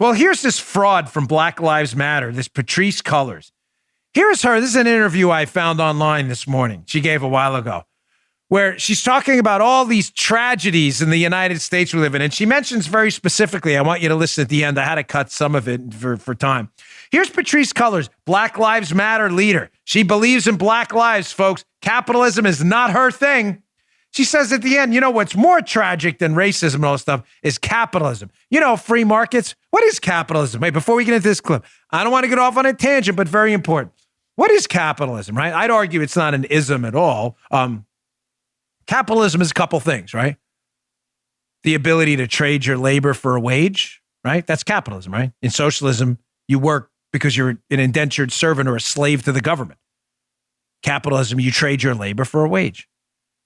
Well, here's this fraud from Black Lives Matter, this Patrisse Cullors. Here's her. This is an interview I found online this morning. She gave a while ago, where she's talking about all these tragedies in the United States we live in. And she mentions very specifically, I want you to listen at the end. I had to cut some of it for time. Here's Patrisse Cullors, Black Lives Matter leader. She believes in Black lives, folks. Capitalism is not her thing. She says at the end, you know, what's more tragic than racism and all this stuff is capitalism. You know, free markets. What is capitalism? Wait, before we get into this clip, I don't want to get off on a tangent, but very important. What is capitalism, right? I'd argue it's not an ism at all. Capitalism is a couple things, right? The ability to trade your labor for a wage, right? That's capitalism, right? In socialism, you work because you're an indentured servant or a slave to the government. Capitalism, you trade your labor for a wage.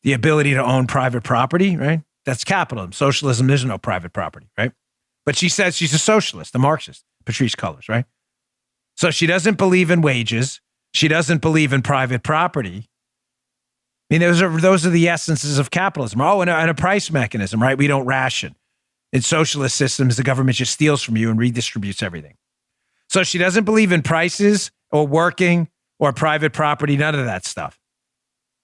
The ability to own private property, right? That's capitalism. Socialism, there's no private property, right? But she says she's a socialist, a Marxist, Patrisse Cullors, right? So she doesn't believe in wages. She doesn't believe in private property. I mean, those are the essences of capitalism. Oh, and a price mechanism, right? We don't ration. In socialist systems, the government just steals from you and redistributes everything. So she doesn't believe in prices or working or private property, none of that stuff.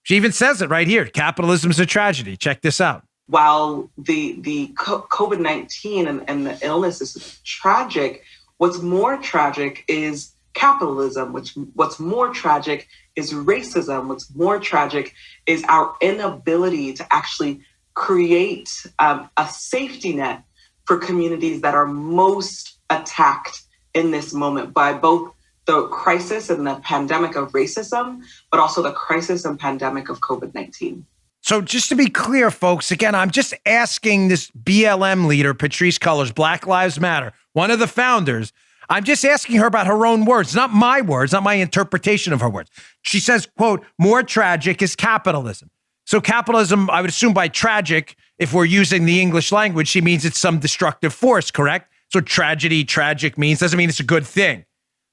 She even says it right here. Capitalism is a tragedy. Check this out. While the COVID-19 and the illness is tragic, what's more tragic is capitalism. What's more tragic is racism. What's more tragic is our inability to actually create a safety net for communities that are most attacked in this moment by both the crisis and the pandemic of racism, but also the crisis and pandemic of COVID-19. So just to be clear, folks, again, I'm just asking this BLM leader, Patrisse Cullors, Black Lives Matter, one of the founders, I'm just asking her about her own words, not my words, not my interpretation of her words. She says, quote, more tragic is capitalism. So capitalism, I would assume by tragic, if we're using the English language, she means it's some destructive force, correct? So tragedy, tragic means, doesn't mean it's a good thing.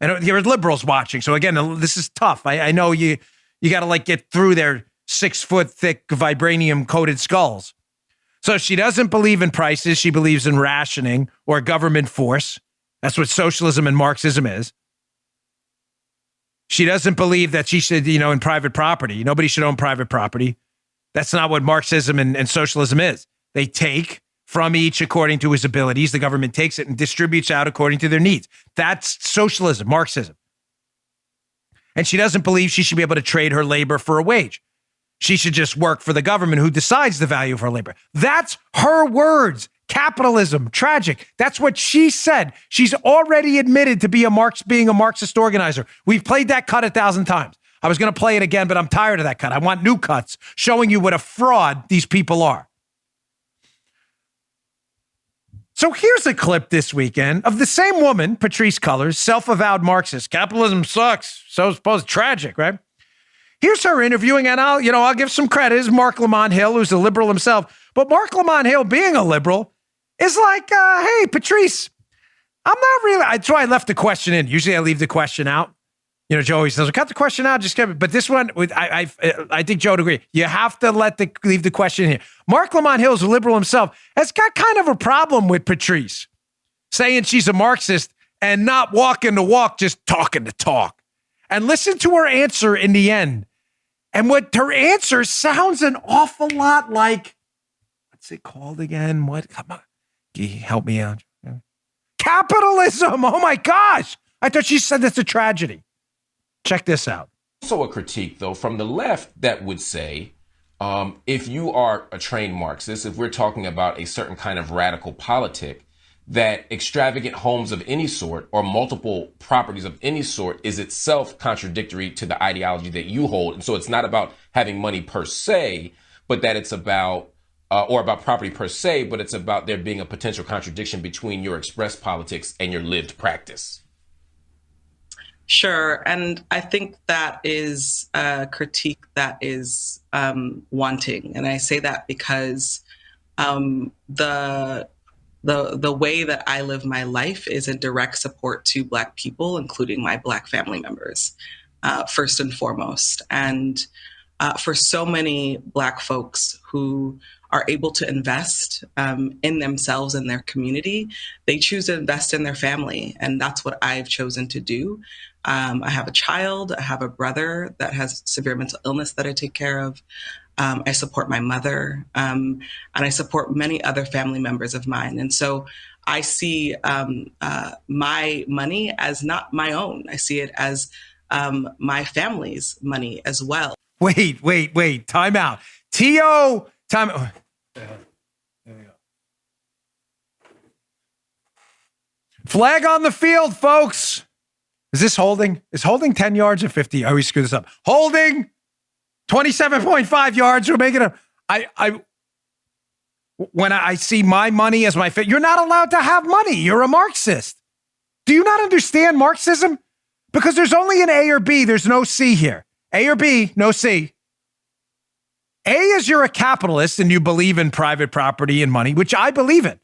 And there are liberals watching. So again, this is tough. I know you got to like get through their 6 foot thick vibranium coated skulls. So she doesn't believe in prices. She believes in rationing or government force. That's what socialism and Marxism is. She doesn't believe that she should, in private property. Nobody should own private property. That's not what Marxism and socialism is. They take from each according to his abilities. The government takes it and distributes out according to their needs. That's socialism, Marxism. And she doesn't believe she should be able to trade her labor for a wage. She should just work for the government who decides the value of her labor. That's her words. Capitalism, tragic. That's what she said. She's already admitted to being a Marxist organizer. We've played that cut 1,000 times. I was going to play it again, but I'm tired of that cut. I want new cuts showing you what a fraud these people are. So here's a clip this weekend of the same woman, Patrisse Cullors, self-avowed Marxist. Capitalism sucks. So it's tragic, right? Here's her interviewing, and I'll give some credit. It's Mark Lamont Hill, who's a liberal himself. But Mark Lamont Hill, being a liberal, is like, hey, Patrisse, I'm not really. That's why I left the question in. Usually I leave the question out. Joe always says, cut the question out, just keep it. But this one, I think Joe would agree. You have to leave the question in here. Mark Lamont Hill is a liberal himself, has got kind of a problem with Patrisse saying she's a Marxist and not walking the walk, just talking the talk. And listen to her answer in the end. And what her answer sounds an awful lot like, what's it called again? What? Come on. Can you help me out? Capitalism. Oh my gosh. I thought she said that's a tragedy. Check this out. Also a critique, though, from the left that would say, if you are a trained Marxist, if we're talking about a certain kind of radical politic, that extravagant homes of any sort or multiple properties of any sort is itself contradictory to the ideology that you hold. And so it's not about having money per se, but that it's about, or about property per se, but it's about there being a potential contradiction between your expressed politics and your lived practice. Sure. And I think that is a critique that is wanting. And I say that because the way that I live my life is in direct support to Black people, including my Black family members, first and foremost. And for so many Black folks who are able to invest in themselves and their community. They choose to invest in their family, and that's what I've chosen to do. I have a child, I have a brother that has severe mental illness that I take care of. I support my mother, and I support many other family members of mine. And so I see my money as not my own. I see it as my family's money as well. Wait. Time out. T.O. Time. There we go. Flag on the field, folks. Is this holding? Is holding 10 yards or 50? I always screw this up. Holding 27.5 yards. We're making a. When I see my money as my you're not allowed to have money. You're a Marxist. Do you not understand Marxism? Because there's only an A or B. There's no C here. A or B, no C. A is you're a capitalist and you believe in private property and money, which I believe in.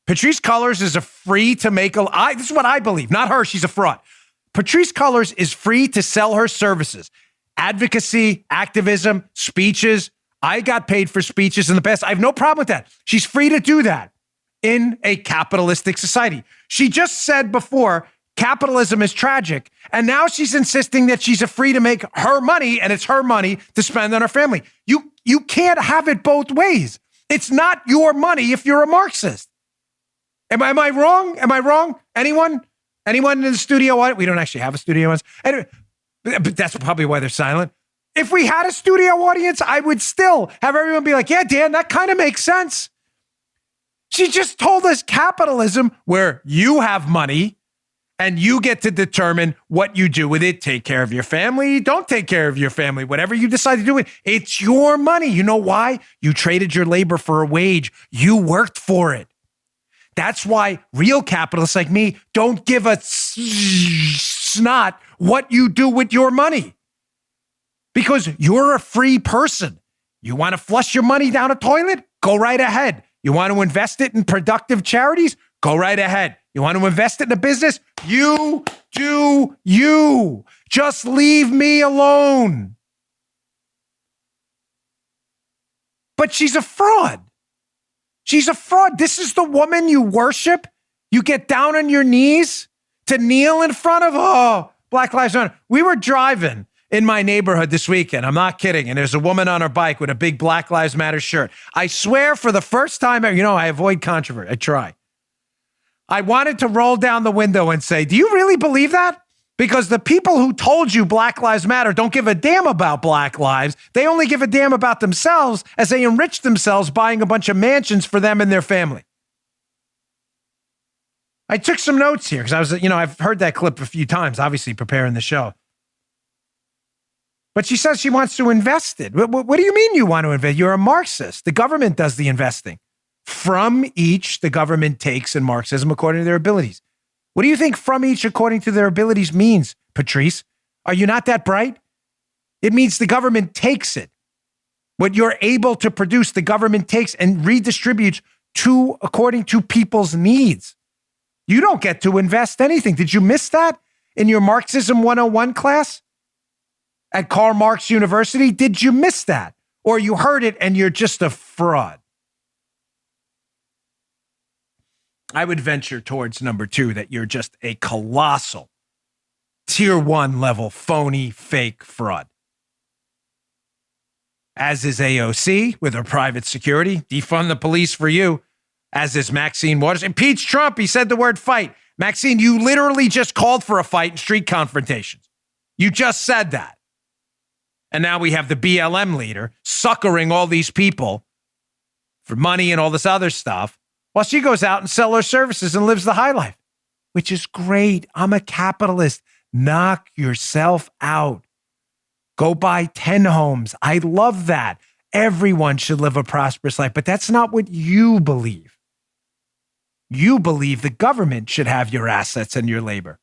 Patrisse Cullors is free to make this is what I believe, not her. She's a fraud. Patrisse Cullors is free to sell her services, advocacy, activism, speeches. I got paid for speeches in the past. I have no problem with that. She's free to do that in a capitalistic society. She just said before, capitalism is tragic. And now she's insisting that she's free to make her money and it's her money to spend on her family. You can't have it both ways. It's not your money if you're a Marxist. Am I wrong? Am I wrong? Anyone in the studio? We don't actually have a studio audience. Anyway, but that's probably why they're silent. If we had a studio audience, I would still have everyone be like, yeah, Dan, that kind of makes sense. She just told us capitalism, where you have money and you get to determine what you do with it. Take care of your family. Don't take care of your family. Whatever you decide to do with it, it's your money. You know why? You traded your labor for a wage. You worked for it. That's why real capitalists like me don't give a snot what you do with your money. Because you're a free person. You want to flush your money down a toilet? Go right ahead. You want to invest it in productive charities? Go right ahead. You want to invest it in a business? You do you. Just leave me alone. But she's a fraud. She's a fraud. This is the woman you worship. You get down on your knees to kneel in front of, Black Lives Matter. We were driving in my neighborhood this weekend. I'm not kidding. And there's a woman on her bike with a big Black Lives Matter shirt. I swear for the first time, I avoid controversy. I try. I wanted to roll down the window and say, do you really believe that? Because the people who told you Black Lives Matter don't give a damn about Black lives. They only give a damn about themselves as they enrich themselves buying a bunch of mansions for them and their family. I took some notes here because I've heard that clip a few times, obviously preparing the show. But she says she wants to invest it. What do you mean you want to invest? You're a Marxist. The government does the investing. From each, the government takes in Marxism according to their abilities. What do you think from each according to their abilities means, Patrisse? Are you not that bright? It means the government takes it. What you're able to produce, the government takes and redistributes according to people's needs. You don't get to invest anything. Did you miss that in your Marxism 101 class at Karl Marx University? Did you miss that? Or you heard it and you're just a fraud? I would venture towards number two, that you're just a colossal tier 1 level phony fake fraud. As is AOC with her private security. Defund the police for you. As is Maxine Waters. Impeach Trump. He said the word fight. Maxine, you literally just called for a fight in street confrontations. You just said that. And now we have the BLM leader suckering all these people for money and all this other stuff, while she goes out and sells her services and lives the high life, which is great. I'm a capitalist. Knock yourself out. Go buy 10 homes. I love that. Everyone should live a prosperous life, but that's not what you believe. You believe the government should have your assets and your labor.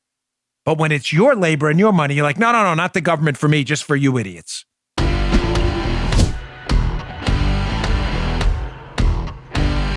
But when it's your labor and your money, you're like, no, not the government for me, just for you idiots.